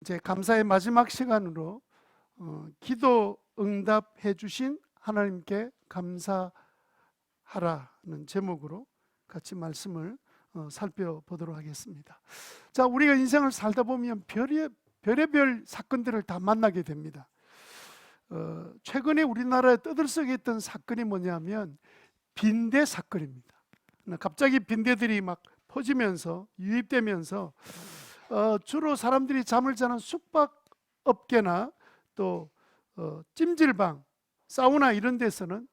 이제 감사의 마지막 시간으로 기도 응답해 주신 하나님께 감사하라는 제목으로 같이 말씀을 살펴보도록 하겠습니다. 자, 우리가 인생을 살다 보면 별의별 사건들을 다 만나게 됩니다. 최근에 우리나라에 떠들썩했던 사건이 뭐냐면 빈대 사건입니다. 갑자기 빈대들이 막 퍼지면서 유입되면서 주로 사람들이 잠을 자는 숙박업계나 또 찜질방, 사우나 이런 데서는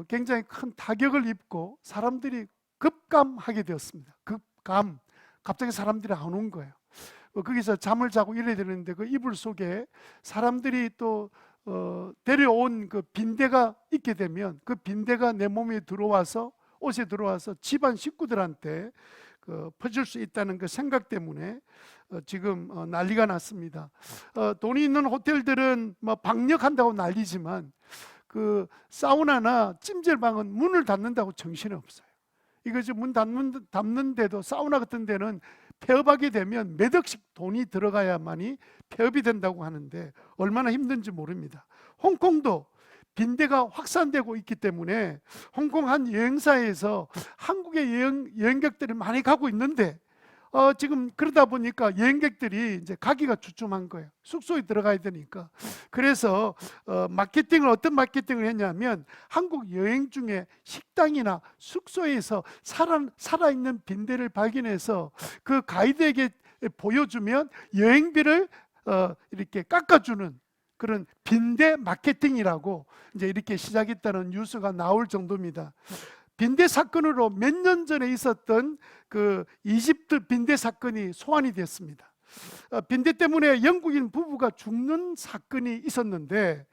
굉장히 큰 타격을 입고 사람들이 급감하게 되었습니다. 급감, 갑자기 사람들이 안 온 거예요. 거기서 잠을 자고 이래야 되는데 그 이불 속에 사람들이 또 데려온 그 빈대가 있게 되면 그 빈대가 내 몸에 들어와서, 옷에 들어와서 집안 식구들한테 퍼질 수 있다는 그 생각 때문에 지금 난리가 났습니다. 돈이 있는 호텔들은 뭐 방역한다고 난리지만 그 사우나나 찜질방은 문을 닫는다고 정신이 없어요. 이거 지금 문 닫는데도 사우나 같은 데는 폐업하게 되면 몇 억씩 돈이 들어가야만이 폐업이 된다고 하는데 얼마나 힘든지 모릅니다. 홍콩도 빈대가 확산되고 있기 때문에 홍콩 한 여행사에서 한국의 여행객들이 많이 가고 있는데 지금 그러다 보니까 여행객들이 이제 가기가 주춤한 거예요. 숙소에 들어가야 되니까. 그래서 마케팅을, 어떤 마케팅을 했냐면 한국 여행 중에 식당이나 숙소에서 살아있는 빈대를 발견해서 그 가이드에게 보여주면 여행비를 이렇게 깎아주는 그런 빈대 마케팅이라고 이제 이렇게 시작했다는 뉴스가 나올 정도입니다. 빈대 사건으로 몇 년 전에 있었던 그 이집트 빈대 사건이 소환이 됐습니다. 빈대 때문에 영국인 부부가 죽는 사건이 있었는데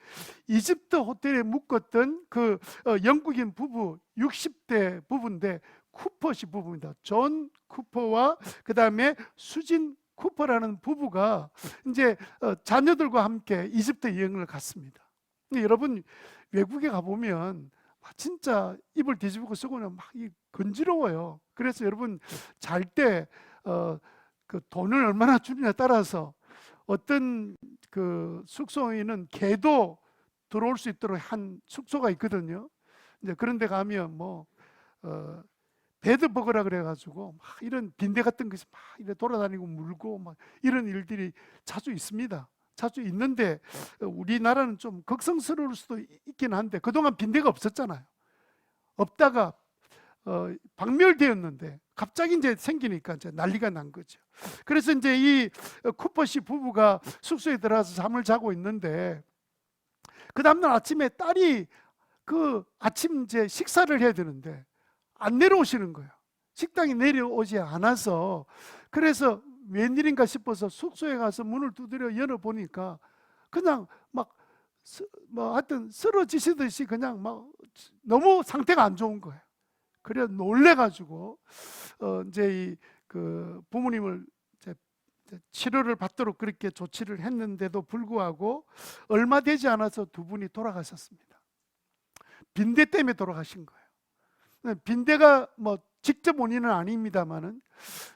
이집트 호텔에 묵었던 그 영국인 부부, 60대 부부인데 쿠퍼시 부부입니다. 존 쿠퍼와 그 다음에 수진 쿠퍼라는 부부가 이제 자녀들과 함께 이집트 여행을 갔습니다. 근데 여러분, 외국에 가보면 진짜 이불 뒤집고 쓰고는 막 건지러워요. 그래서 여러분, 잘 때 그 돈을 얼마나 주느냐에 따라서 어떤 그 숙소에는 개도 들어올 수 있도록 한 숙소가 있거든요. 이제 그런 데 가면 뭐 배드버거라 그래가지고 막 이런 빈대 같은 것이 막 이래 돌아다니고 물고 막 이런 일들이 자주 있습니다. 자주 있는데 우리나라는 좀 걱정스러울 수도 있긴 한데 그동안 빈대가 없었잖아요. 없다가 박멸되었는데 갑자기 이제 생기니까 이제 난리가 난 거죠. 그래서 이제 이 쿠퍼 씨 부부가 숙소에 들어가서 잠을 자고 있는데 그 다음날 아침에 딸이 그 아침 이제 식사를 해야 되는데 안 내려오시는 거예요. 식당에 내려오지 않아서. 그래서 웬일인가 싶어서 숙소에 가서 문을 두드려 열어보니까 그냥 막 뭐 하여튼 쓰러지시듯이 그냥 막 너무 상태가 안 좋은 거예요. 그래 놀래가지고 이제 그 부모님을 이제 치료를 받도록 그렇게 조치를 했는데도 불구하고 얼마 되지 않아서 두 분이 돌아가셨습니다. 빈대 때문에 돌아가신 거예요. 빈대가 뭐 직접 원인은 아닙니다만은,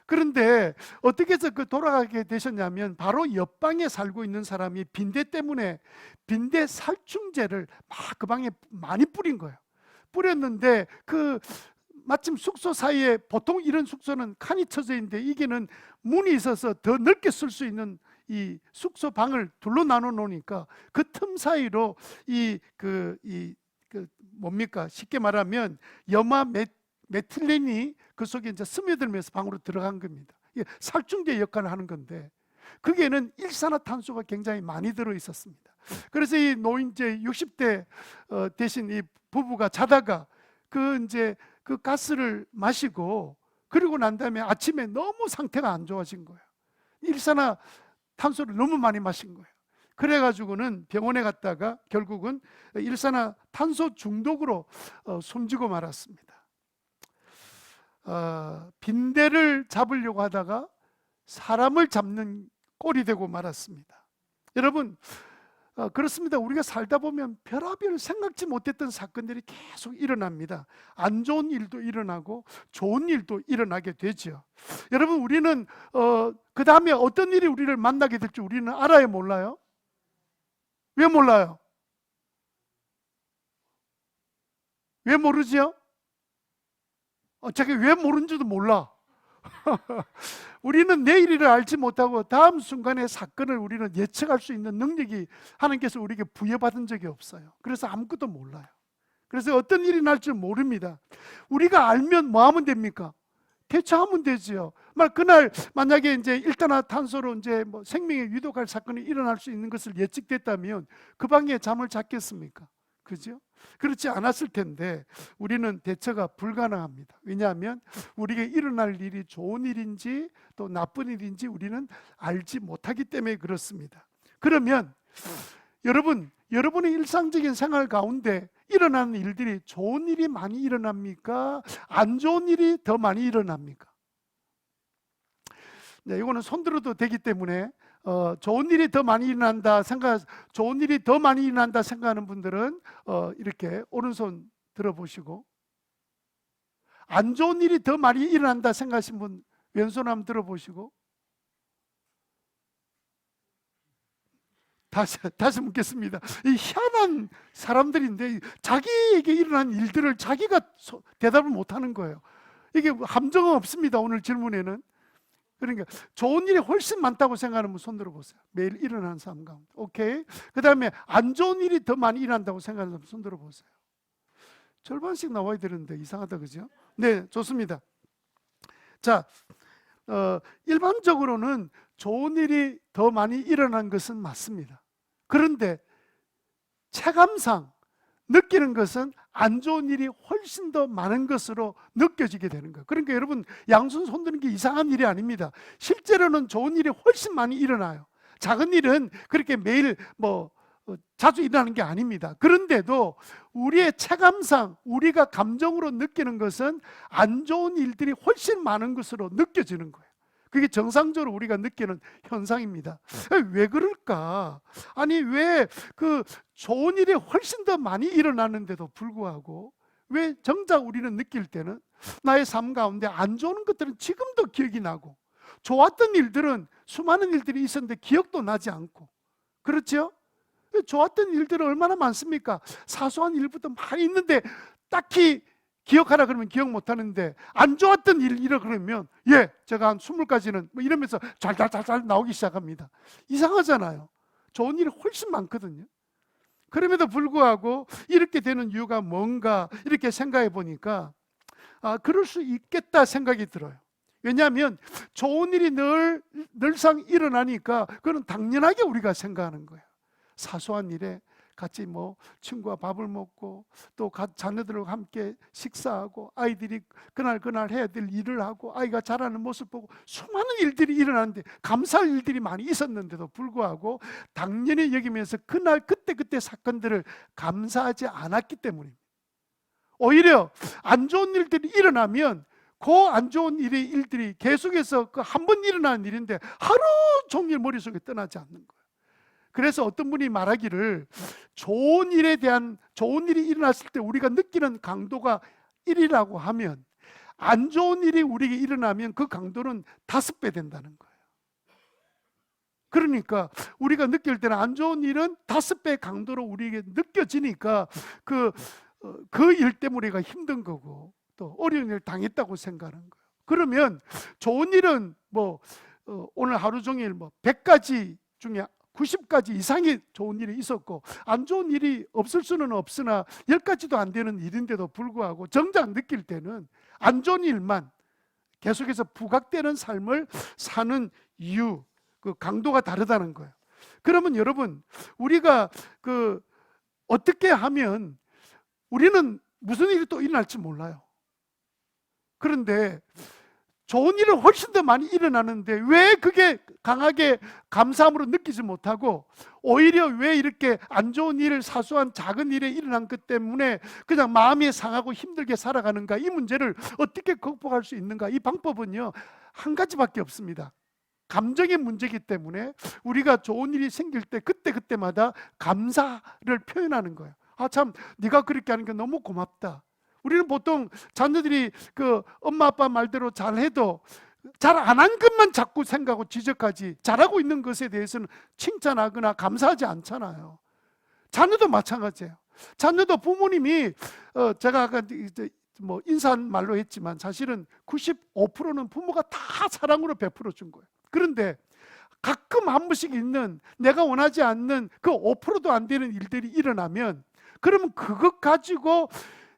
그런데 어떻게 해서 그 돌아가게 되셨냐면 바로 옆방에 살고 있는 사람이 빈대 때문에 빈대 살충제를 막 그 방에 많이 뿌린 거예요. 뿌렸는데 그 마침 숙소 사이에, 보통 이런 숙소는 칸이 쳐져 있는데 이게는 문이 있어서 더 넓게 쓸 수 있는 이 숙소 방을 둘로 나눠 놓으니까 그 틈 사이로 뭡니까, 쉽게 말하면 염화 메틸렌이 그 속에 이제 스며들면서 방으로 들어간 겁니다. 살충제 역할을 하는 건데 거기에는 일산화탄소가 굉장히 많이 들어 있었습니다. 그래서 이 노인, 이제 60대 되신 이 부부가 자다가 이제 그 가스를 마시고 그리고 난 다음에 아침에 너무 상태가 안 좋아진 거예요. 일산화탄소를 너무 많이 마신 거예요. 그래가지고는 병원에 갔다가 결국은 일산화탄소 중독으로 숨지고 말았습니다. 빈대를 잡으려고 하다가 사람을 잡는 꼴이 되고 말았습니다. 여러분, 그렇습니다. 우리가 살다 보면 별의별 생각지 못했던 사건들이 계속 일어납니다. 안 좋은 일도 일어나고 좋은 일도 일어나게 되죠. 여러분, 우리는 그 다음에 어떤 일이 우리를 만나게 될지 우리는 알아요, 몰라요? 왜 몰라요? 왜 모르지요? 자기 왜 모르는지도 몰라. 우리는 내일을 알지 못하고 다음 순간의 사건을 우리는 예측할 수 있는 능력이 하나님께서 우리에게 부여받은 적이 없어요. 그래서 아무것도 몰라요. 그래서 어떤 일이 날지 모릅니다. 우리가 알면 뭐 하면 됩니까? 대처하면 되지요. 그날 만약에 이제 일산화탄소로 이제 뭐 생명에 위독할 사건이 일어날 수 있는 것을 예측됐다면 그 방에 잠을 잤겠습니까? 그죠? 그렇지 않았을 텐데 우리는 대처가 불가능합니다. 왜냐하면 우리에게 일어날 일이 좋은 일인지 또 나쁜 일인지 우리는 알지 못하기 때문에 그렇습니다. 그러면 여러분의 일상적인 생활 가운데 일어나는 일들이 좋은 일이 많이 일어납니까? 안 좋은 일이 더 많이 일어납니까? 네, 이거는 손들어도 되기 때문에 좋은 일이 더 많이 일어난다 생각하는 분들은 이렇게 오른손 들어보시고, 안 좋은 일이 더 많이 일어난다 생각하신 분 왼손 한번 들어보시고, 다시 묻겠습니다. 이 희한한 사람들인데 자기에게 일어난 일들을 자기가 대답을 못하는 거예요. 이게 함정은 없습니다. 오늘 질문에는. 그러니까 좋은 일이 훨씬 많다고 생각하는 분 손 들어보세요. 매일 일어나는 삶 가운데. 오케이. 그 다음에 안 좋은 일이 더 많이 일어난다고 생각하는 분 손 들어보세요. 절반씩 나와야 되는데 이상하다, 그죠? 네, 좋습니다. 자, 일반적으로는 좋은 일이 더 많이 일어난 것은 맞습니다. 그런데 체감상 느끼는 것은 안 좋은 일이 훨씬 더 많은 것으로 느껴지게 되는 거예요. 그러니까 여러분, 양손 손드는 게 이상한 일이 아닙니다. 실제로는 좋은 일이 훨씬 많이 일어나요. 작은 일은 그렇게 매일 자주 일어나는 게 아닙니다. 그런데도 우리의 체감상 우리가 감정으로 느끼는 것은 안 좋은 일들이 훨씬 많은 것으로 느껴지는 거예요. 그게 정상적으로 우리가 느끼는 현상입니다. 왜 그럴까? 아니, 왜 그 좋은 일이 훨씬 더 많이 일어나는데도 불구하고 왜 정작 우리는 느낄 때는 나의 삶 가운데 안 좋은 것들은 지금도 기억이 나고 좋았던 일들은 수많은 일들이 있었는데 기억도 나지 않고, 그렇죠? 좋았던 일들은 얼마나 많습니까? 사소한 일부터 많이 있는데 딱히 기억하라 그러면 기억 못하는데, 안 좋았던 일이라 그러면 제가 한 20가지는 이러면서 잘 나오기 시작합니다. 이상하잖아요. 좋은 일이 훨씬 많거든요. 그럼에도 불구하고 이렇게 되는 이유가 뭔가 이렇게 생각해 보니까 그럴 수 있겠다 생각이 들어요. 왜냐하면 좋은 일이 늘상 일어나니까 그건 당연하게 우리가 생각하는 거예요. 사소한 일에 같이 친구와 밥을 먹고 또 자녀들과 함께 식사하고 아이들이 그날 해야 될 일을 하고 아이가 자라는 모습 보고 수많은 일들이 일어나는데 감사할 일들이 많이 있었는데도 불구하고 당연히 여기면서 그날 그때 사건들을 감사하지 않았기 때문입니다. 오히려 안 좋은 일들이 일어나면 그 안 좋은 일들이 계속해서 그 한 번 일어나는 일인데 하루 종일 머릿속에 떠나지 않는 거예요. 그래서 어떤 분이 말하기를 좋은 일이 일어났을 때 우리가 느끼는 강도가 1이라고 하면 안 좋은 일이 우리에게 일어나면 그 강도는 5배 된다는 거예요. 그러니까 우리가 느낄 때는 안 좋은 일은 5배 강도로 우리에게 느껴지니까 그 일 때문에 우리가 힘든 거고 또 어려운 일을 당했다고 생각하는 거예요. 그러면 좋은 일은 오늘 하루 종일 100가지 중에 90가지 이상의 좋은 일이 있었고 안 좋은 일이 없을 수는 없으나 10가지도 안 되는 일인데도 불구하고 정작 느낄 때는 안 좋은 일만 계속해서 부각되는 삶을 사는 이유, 그 강도가 다르다는 거예요. 그러면 여러분, 우리가 어떻게 하면 우리는 무슨 일이 또 일어날지 몰라요. 그런데 좋은 일은 훨씬 더 많이 일어나는데 왜 그게 강하게 감사함으로 느끼지 못하고 오히려 왜 이렇게 안 좋은 일, 사소한 작은 일에 일어난 것 때문에 그냥 마음이 상하고 힘들게 살아가는가? 이 문제를 어떻게 극복할 수 있는가? 이 방법은요, 한 가지밖에 없습니다. 감정의 문제이기 때문에 우리가 좋은 일이 생길 때 그때마다 감사를 표현하는 거예요. 아, 참 네가 그렇게 하는 게 너무 고맙다. 우리는 보통 자녀들이 그 엄마 아빠 말대로 잘해도 잘 안 한 것만 자꾸 생각하고 지적하지, 잘하고 있는 것에 대해서는 칭찬하거나 감사하지 않잖아요. 자녀도 마찬가지예요. 자녀도 부모님이 제가 아까 뭐 인사한 말로 했지만 사실은 95%는 부모가 다 사랑으로 베풀어 준 거예요. 그런데 가끔 한 번씩 있는 내가 원하지 않는 그 5%도 안 되는 일들이 일어나면, 그러면 그것 가지고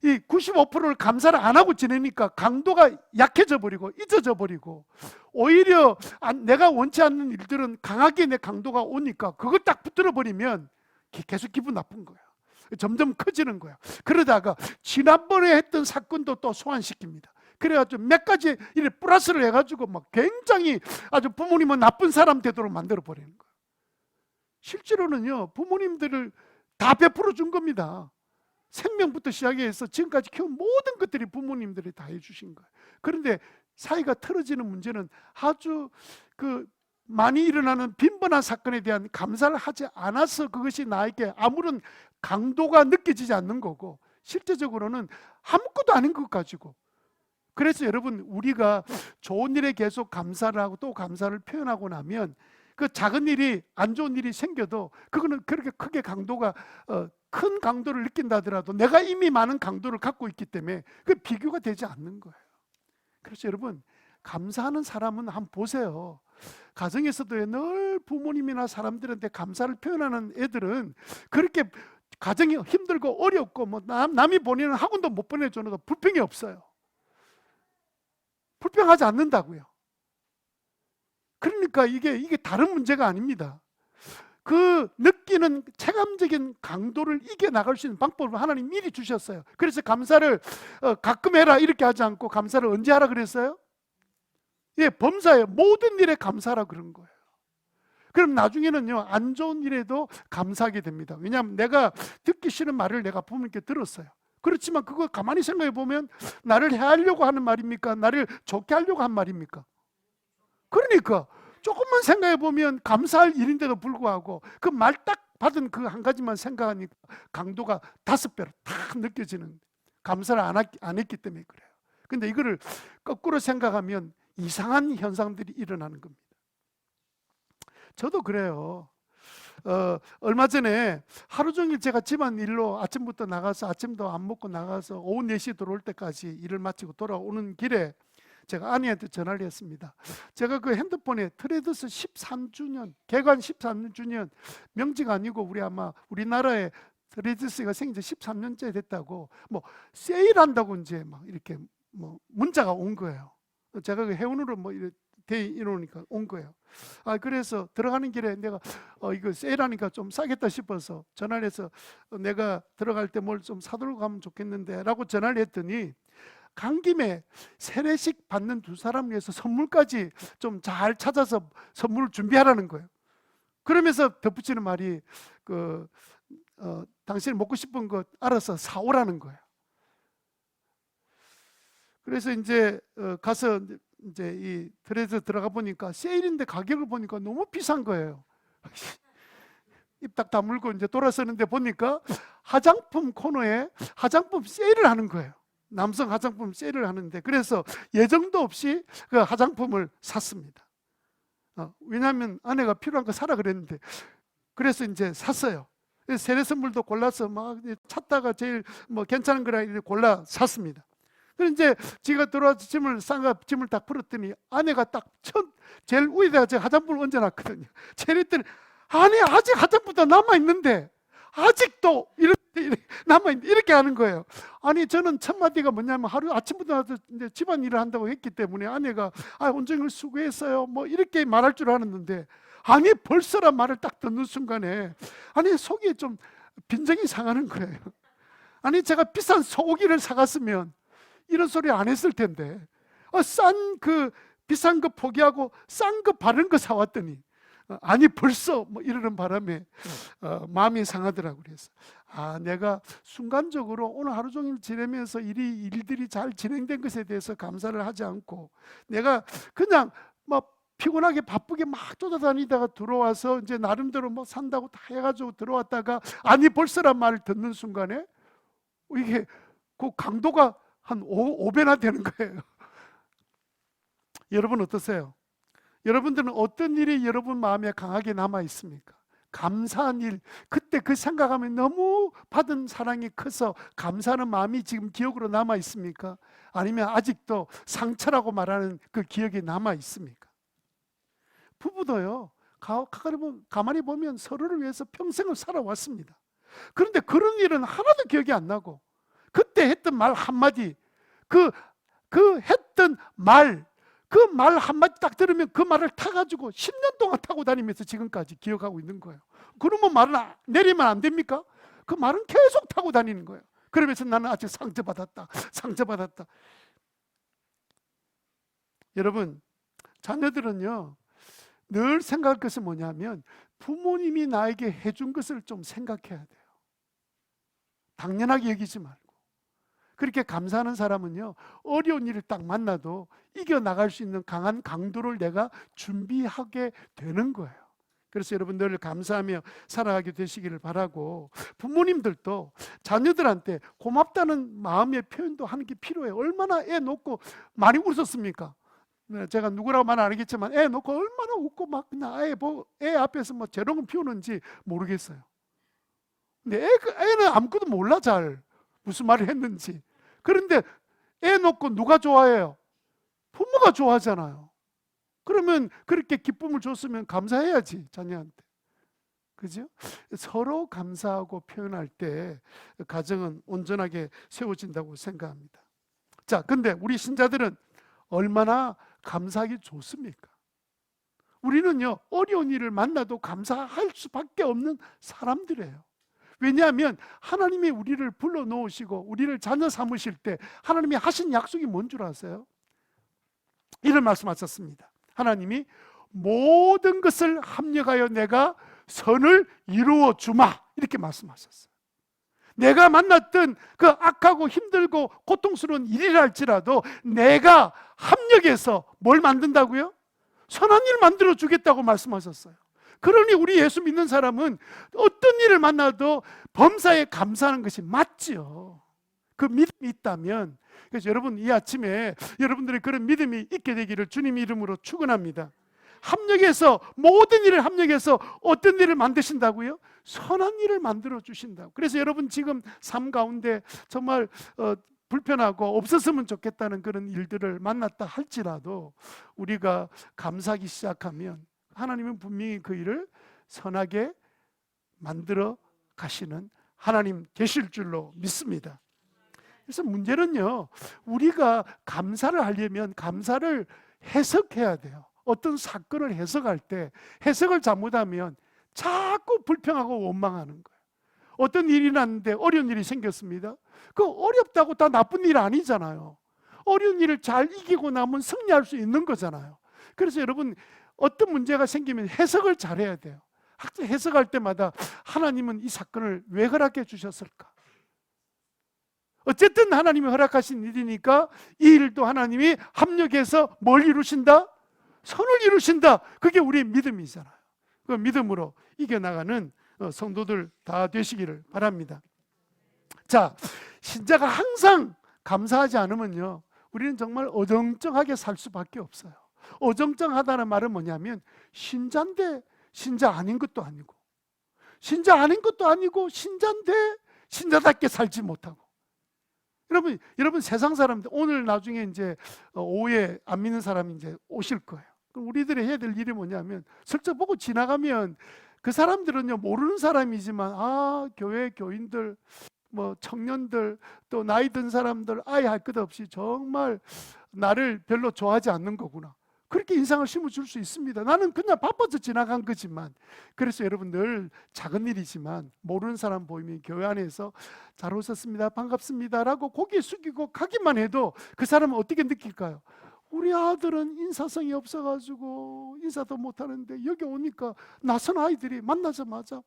이 95%를 감사를 안 하고 지내니까 강도가 약해져 버리고 잊어져 버리고, 오히려 내가 원치 않는 일들은 강하게 내 강도가 오니까 그걸 딱 붙들어 버리면 계속 기분 나쁜 거예요. 점점 커지는 거예요. 그러다가 지난번에 했던 사건도 또 소환시킵니다. 그래가지고 몇 가지 이래 플러스를 해가지고 막 굉장히 아주 부모님은 나쁜 사람 되도록 만들어 버리는 거예요. 실제로는요, 부모님들을 다 베풀어 준 겁니다. 생명부터 시작해서 지금까지 키운 모든 것들이 부모님들이 다 해주신 거예요. 그런데 사이가 틀어지는 문제는 아주 많이 일어나는 빈번한 사건에 대한 감사를 하지 않아서 그것이 나에게 아무런 강도가 느껴지지 않는 거고, 실제적으로는 아무것도 아닌 것 가지고. 그래서 여러분, 우리가 좋은 일에 계속 감사를 하고 또 감사를 표현하고 나면 그 작은 일이, 안 좋은 일이 생겨도 그거는 그렇게 크게 강도가 큰 강도를 느낀다 하더라도 내가 이미 많은 강도를 갖고 있기 때문에 그 비교가 되지 않는 거예요. 그래서 여러분, 감사하는 사람은 한번 보세요. 가정에서도 늘 부모님이나 사람들한테 감사를 표현하는 애들은 그렇게 가정이 힘들고 어렵고 뭐 남이 보내는 학원도 못 보내줘도 불평이 없어요. 불평하지 않는다고요. 그러니까 이게 다른 문제가 아닙니다. 그 느끼는 체감적인 강도를 이겨나갈 수 있는 방법을 하나님 미리 주셨어요. 그래서 감사를 가끔 해라 이렇게 하지 않고 감사를 언제 하라 그랬어요? 예, 범사에 모든 일에 감사하라 그런 거예요. 그럼 나중에는요, 안 좋은 일에도 감사하게 됩니다. 왜냐하면 내가 듣기 싫은 말을 내가 부모님께 들었어요. 그렇지만 그거 가만히 생각해 보면 나를 해하려고 하는 말입니까? 나를 좋게 하려고 한 말입니까? 그러니까 조금만 생각해 보면 감사할 일인데도 불구하고 그 말 딱 받은 그 한 가지만 생각하니까 강도가 5배로 탁 느껴지는, 감사를 안 했기 때문에 그래요. 근데 이거를 거꾸로 생각하면 이상한 현상들이 일어나는 겁니다. 저도 그래요. 얼마 전에 하루 종일 제가 집안일로 아침부터 나가서 아침도 안 먹고 나가서 오후 4시 들어올 때까지 일을 마치고 돌아오는 길에 제가 아내한테 전화를 했습니다. 제가 그 핸드폰에 트레드스 13주년, 개관 13주년 명지가 아니고 아마 우리나라에 트레드스가 생긴 지 13년째 됐다고 뭐 세일한다고 이제 막 이렇게 뭐 문자가 온 거예요. 제가 그 회원으로 뭐 돼 이러니까 온 거예요. 그래서 들어가는 길에 내가 이거 세일하니까 좀 싸겠다 싶어서 전화를 해서 내가 들어갈 때 뭘 좀 사들고 가면 좋겠는데 라고 전화를 했더니 간 김에 세례식 받는 2사람을 위해서 선물까지 좀 잘 찾아서 선물을 준비하라는 거예요. 그러면서 덧붙이는 말이 당신이 먹고 싶은 것 알아서 사오라는 거예요. 그래서 이제 가서 이제 이 트레드 들어가 보니까 세일인데 가격을 보니까 너무 비싼 거예요. 입 딱 다물고 이제 돌아서는데 보니까 화장품 코너에 화장품 세일을 하는 거예요. 남성 화장품 세일을 하는데, 그래서 예정도 없이 그 화장품을 샀습니다. 왜냐하면 아내가 필요한 거 사라 그랬는데, 그래서 이제 샀어요. 세례 선물도 골라서 막 찾다가 제일 뭐 괜찮은 거라 골라 샀습니다. 그래서 이제 지가 들어와서 짐을 딱 풀었더니 아내가 딱 제일 위에다가 제가 화장품을 얹어놨거든요. 제랬더니 아니 아직 화장품도 남아있는데 아직도 이렇게 남아있는데 이렇게 하는 거예요. 아니 저는 첫 마디가 뭐냐면 하루 아침부터 나서 이제 집안일을 한다고 했기 때문에 아내가 온종일 수고했어요 뭐 이렇게 말할 줄 알았는데, 아니 벌써란 말을 딱 듣는 순간에 아니 속이 좀 빈정이 상하는 거예요. 아니 제가 비싼 소고기를 사갔으면 이런 소리 안 했을 텐데 싼 그 비싼 거 포기하고 싼 거 바른 거 사왔더니 아니 벌써 뭐 이러는 바람에 마음이 상하더라고요. 그래서 내가 순간적으로 오늘 하루 종일 지내면서 일들이 잘 진행된 것에 대해서 감사를 하지 않고 내가 그냥 막 피곤하게 바쁘게 막 쫓아다니다가 들어와서 이제 나름대로 뭐 산다고 다 해가지고 들어왔다가 아니 벌써란 말을 듣는 순간에 이게 그 강도가 한 5배나 되는 거예요. 여러분 어떠세요? 여러분들은 어떤 일이 여러분 마음에 강하게 남아 있습니까? 감사한 일, 그때 그 생각하면 너무 받은 사랑이 커서 감사하는 마음이 지금 기억으로 남아 있습니까? 아니면 아직도 상처라고 말하는 그 기억이 남아 있습니까? 부부도요, 가만히 보면 서로를 위해서 평생을 살아왔습니다. 그런데 그런 일은 하나도 기억이 안 나고, 그때 했던 말 한마디, 그 했던 말, 그 말 한마디 딱 들으면 그 말을 타가지고 10년 동안 타고 다니면서 지금까지 기억하고 있는 거예요. 그러면 말은 내리면 안 됩니까? 그 말은 계속 타고 다니는 거예요. 그러면서 나는 아직 상처받았다, 상처받았다. 여러분, 자녀들은요, 늘 생각할 것은 뭐냐면 부모님이 나에게 해준 것을 좀 생각해야 돼요. 당연하게 여기지 말고. 그렇게 감사하는 사람은요, 어려운 일을 딱 만나도 이겨나갈 수 있는 강한 강도를 내가 준비하게 되는 거예요. 그래서 여러분 늘 감사하며 살아가게 되시기를 바라고, 부모님들도 자녀들한테 고맙다는 마음의 표현도 하는 게 필요해요. 얼마나 애 놓고 많이 웃었습니까? 제가 누구라고 말 안 하겠지만 애 놓고 얼마나 웃고 막 그냥 애 앞에서 뭐 재롱을 피우는지 모르겠어요. 근데 애는 아무것도 몰라, 잘 무슨 말을 했는지. 그런데 애 놓고 누가 좋아해요? 부모가 좋아하잖아요. 그러면 그렇게 기쁨을 줬으면 감사해야지, 자녀한테. 그죠? 서로 감사하고 표현할 때 가정은 온전하게 세워진다고 생각합니다. 자, 근데 우리 신자들은 얼마나 감사하기 좋습니까? 우리는요, 어려운 일을 만나도 감사할 수밖에 없는 사람들이에요. 왜냐하면 하나님이 우리를 불러놓으시고 우리를 자녀 삼으실 때 하나님이 하신 약속이 뭔 줄 아세요? 이런 말씀하셨습니다. 하나님이 모든 것을 합력하여 내가 선을 이루어 주마, 이렇게 말씀하셨어요. 내가 만났던 그 악하고 힘들고 고통스러운 일이라 할지라도 내가 합력해서 뭘 만든다고요? 선한 일을 만들어 주겠다고 말씀하셨어요. 그러니 우리 예수 믿는 사람은 어떤 일을 만나도 범사에 감사하는 것이 맞지요. 그 믿음이 있다면. 그래서 여러분, 이 아침에 여러분들의 그런 믿음이 있게 되기를 주님 이름으로 축원합니다. 합력해서, 모든 일을 합력해서 어떤 일을 만드신다고요? 선한 일을 만들어 주신다고. 그래서 여러분 지금 삶 가운데 정말 불편하고 없었으면 좋겠다는 그런 일들을 만났다 할지라도 우리가 감사하기 시작하면 하나님은 분명히 그 일을 선하게 만들어 가시는 하나님 계실 줄로 믿습니다. 그래서 문제는요, 우리가 감사를 하려면 감사를 해석해야 돼요. 어떤 사건을 해석할 때 해석을 잘못하면 자꾸 불평하고 원망하는 거예요. 어떤 일이 났는데 어려운 일이 생겼습니다. 그 어렵다고 다 나쁜 일 아니잖아요. 어려운 일을 잘 이기고 나면 승리할 수 있는 거잖아요. 그래서 여러분, 어떤 문제가 생기면 해석을 잘해야 돼요. 해석할 때마다 하나님은 이 사건을 왜 허락해 주셨을까? 어쨌든 하나님이 허락하신 일이니까 이 일도 하나님이 합력해서 뭘 이루신다? 선을 이루신다. 그게 우리의 믿음이잖아요. 그 믿음으로 이겨나가는 성도들 다 되시기를 바랍니다. 자, 신자가 항상 감사하지 않으면요, 우리는 정말 어정쩡하게 살 수밖에 없어요. 어정쩡하다는 말은 뭐냐면 신자인데 신자 아닌 것도 아니고, 신자 아닌 것도 아니고 신자인데 신자답게 살지 못하고. 여러분 세상 사람들 오늘 나중에 이제 오후에 안 믿는 사람이 이제 오실 거예요. 그럼 우리들이 해야 될 일이 뭐냐면 슬쩍 보고 지나가면 그 사람들은요, 모르는 사람이지만 교회 교인들, 뭐 청년들, 또 나이 든 사람들 아예 할 것 없이 정말 나를 별로 좋아하지 않는 거구나, 그렇게 인상을 심어줄 수 있습니다. 나는 그냥 바빠서 지나간 거지만. 그래서 여러분 늘 작은 일이지만 모르는 사람 보이면 교회 안에서 잘 오셨습니다, 반갑습니다 라고 고개 숙이고 가기만 해도 그 사람은 어떻게 느낄까요? 우리 아들은 인사성이 없어가지고 인사도 못하는데 여기 오니까 낯선 아이들이 만나자마자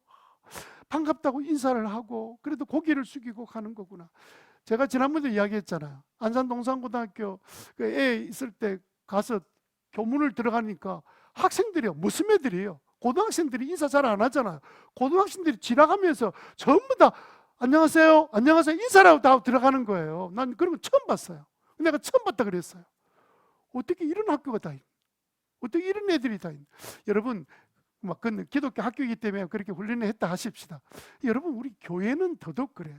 반갑다고 인사를 하고 그래도 고개를 숙이고 가는 거구나. 제가 지난번에 이야기했잖아요. 안산 동산고등학교 애 있을 때 가서 교문을 들어가니까 학생들이요. 무슨 애들이에요? 고등학생들이 인사 잘 안 하잖아요. 고등학생들이 지나가면서 전부 다 안녕하세요, 안녕하세요 인사라고 다 들어가는 거예요. 난 그런 거 처음 봤어요. 내가 처음 봤다 그랬어요. 어떻게 이런 학교가 다 있나? 어떻게 이런 애들이 다 있나? 여러분, 막 그 기독교 학교이기 때문에 그렇게 훈련을 했다 하십시다. 여러분, 우리 교회는 더더욱 그래요.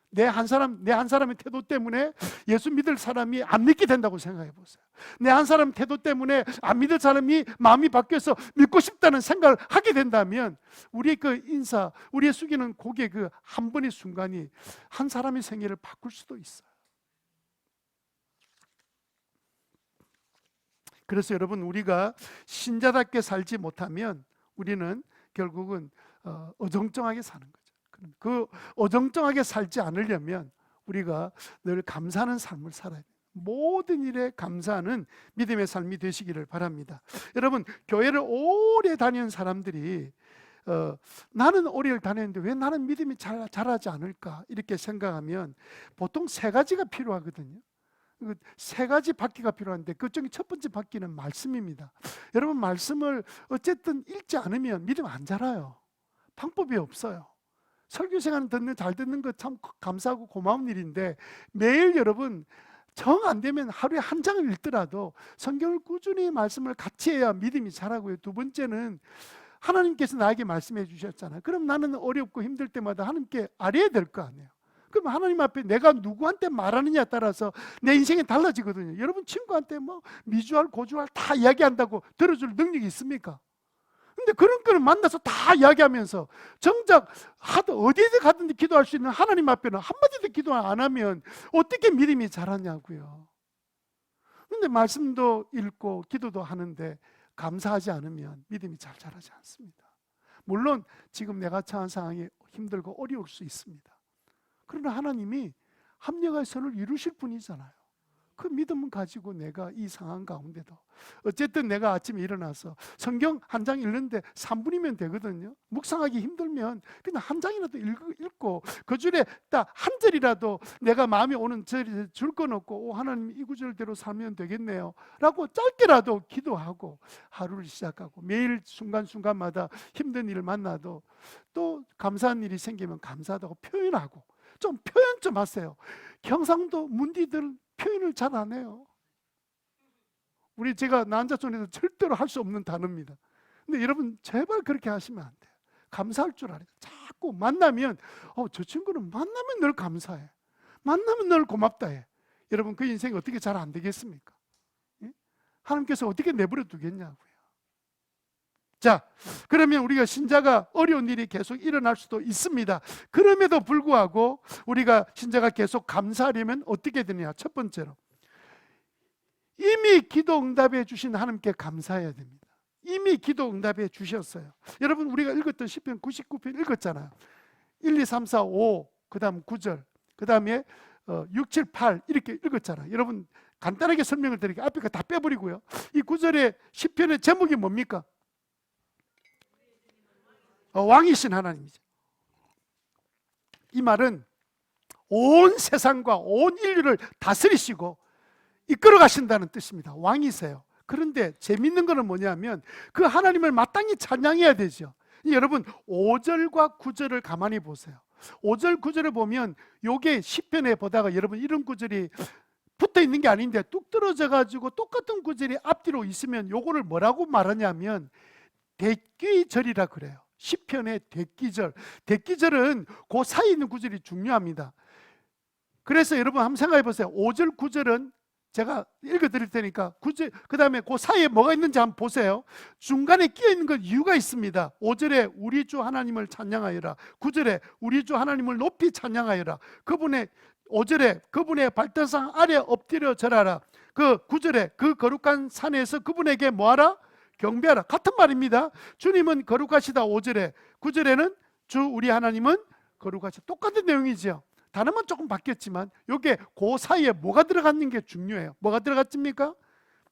내 한 사람의 태도 때문에 예수 믿을 사람이 안 믿게 된다고 생각해 보세요. 내 한 사람 태도 때문에 안 믿을 사람이 마음이 바뀌어서 믿고 싶다는 생각을 하게 된다면 우리의 그 인사, 우리의 숙이는 고개 그 한 번의 순간이 한 사람의 생애를 바꿀 수도 있어요. 그래서 여러분, 우리가 신자답게 살지 못하면 우리는 결국은 어정쩡하게 사는 거죠. 그 어정쩡하게 살지 않으려면 우리가 늘 감사하는 삶을 살아야 돼요. 모든 일에 감사하는 믿음의 삶이 되시기를 바랍니다. 여러분, 교회를 오래 다니는 사람들이 나는 오래 다녔는데 왜 나는 믿음이 자라지 않을까 이렇게 생각하면 보통 세 가지가 필요하거든요. 세 가지 바퀴가 필요한데 그 중에 첫 번째 바퀴는 말씀입니다. 여러분, 말씀을 어쨌든 읽지 않으면 믿음 안 자라요. 방법이 없어요. 설교 시간 잘 듣는 거 참 감사하고 고마운 일인데 매일 여러분 정 안 되면 하루에 한 장을 읽더라도 성경을 꾸준히 말씀을 같이 해야 믿음이 자라고요. 두 번째는 하나님께서 나에게 말씀해 주셨잖아요. 그럼 나는 어렵고 힘들 때마다 하나님께 아뢰야 될 거 아니에요. 그럼 하나님 앞에 내가 누구한테 말하느냐에 따라서 내 인생이 달라지거든요. 여러분, 친구한테 뭐 미주알 고주알 다 이야기한다고 들어줄 능력이 있습니까? 근데 그런 거를 만나서 다 이야기하면서 정작 어디에 가든지 기도할 수 있는 하나님 앞에는 한마디도 기도 안 하면 어떻게 믿음이 자라냐고요. 근데 말씀도 읽고 기도도 하는데 감사하지 않으면 믿음이 잘 자라지 않습니다. 물론 지금 내가 처한 상황이 힘들고 어려울 수 있습니다. 그러나 하나님이 합력의 선을 이루실 분이잖아요. 그 믿음을 가지고 내가 이 상황 가운데도 어쨌든 내가 아침에 일어나서 성경 한 장 읽는데 3분이면 되거든요. 묵상하기 힘들면 그냥 한 장이라도 읽고 그 줄에 딱 한 절이라도 내가 마음에 오는 절이 줄 건 없고 하나님 이 구절대로 살면 되겠네요 라고 짧게라도 기도하고 하루를 시작하고 매일 순간순간마다 힘든 일을 만나도 또 감사한 일이 생기면 감사하다고 표현하고 좀 표현 좀 하세요. 경상도 문디들 표현을 잘 안 해요. 제가 난자촌에서 절대로 할 수 없는 단어입니다. 근데 여러분 제발 그렇게 하시면 안 돼요. 감사할 줄 알아요. 자꾸 만나면 저 친구는 만나면 늘 감사해. 만나면 늘 고맙다 해. 여러분, 그 인생이 어떻게 잘 안 되겠습니까? 예? 하나님께서 어떻게 내버려 두겠냐고요. 자, 그러면 우리가 신자가 어려운 일이 계속 일어날 수도 있습니다. 그럼에도 불구하고 우리가 신자가 계속 감사하려면 어떻게 되느냐? 첫 번째로 이미 기도 응답해 주신 하나님께 감사해야 됩니다. 이미 기도 응답해 주셨어요. 여러분, 우리가 읽었던 시편 99편 읽었잖아요. 1, 2, 3, 4, 5, 그 다음 9절, 그 다음에 6, 7, 8 이렇게 읽었잖아요. 여러분, 간단하게 설명을 드리니까 앞에 거 다 빼버리고요. 이 9절의 시편의 제목이 뭡니까? 왕이신 하나님이죠. 이 말은 온 세상과 온 인류를 다스리시고 이끌어 가신다는 뜻입니다. 왕이세요. 그런데 재밌는 거는 뭐냐면 그 하나님을 마땅히 찬양해야 되죠. 여러분, 5절과 9절을 가만히 보세요. 5절 9절을 보면 요게 시편에 보다가 여러분 이런 구절이 붙어 있는 게 아닌데 뚝 떨어져 가지고 똑같은 구절이 앞뒤로 있으면 요거를 뭐라고 말하냐면 대기절이라 그래요. 시편의 대기절. 대기절은 그 사이에 있는 구절이 중요합니다. 그래서 여러분 한번 생각해 보세요. 5절 9절은 제가 읽어 드릴 테니까 그 다음에 그 사이에 뭐가 있는지 한번 보세요. 중간에 끼어 있는 건 이유가 있습니다. 5절에 우리 주 하나님을 찬양하여라. 9절에 우리 주 하나님을 높이 찬양하여라. 5절에 그분의 발등상 아래 엎드려 절하라. 그 9절에 그 거룩한 산에서 그분에게 뭐하라? 경배하라. 같은 말입니다. 주님은 거룩하시다 5절에, 9절에는 주 우리 하나님은 거룩하시다. 똑같은 내용이죠. 단어만 조금 바뀌었지만 이게 그 사이에 뭐가 들어갔는 게 중요해요. 뭐가 들어갔습니까?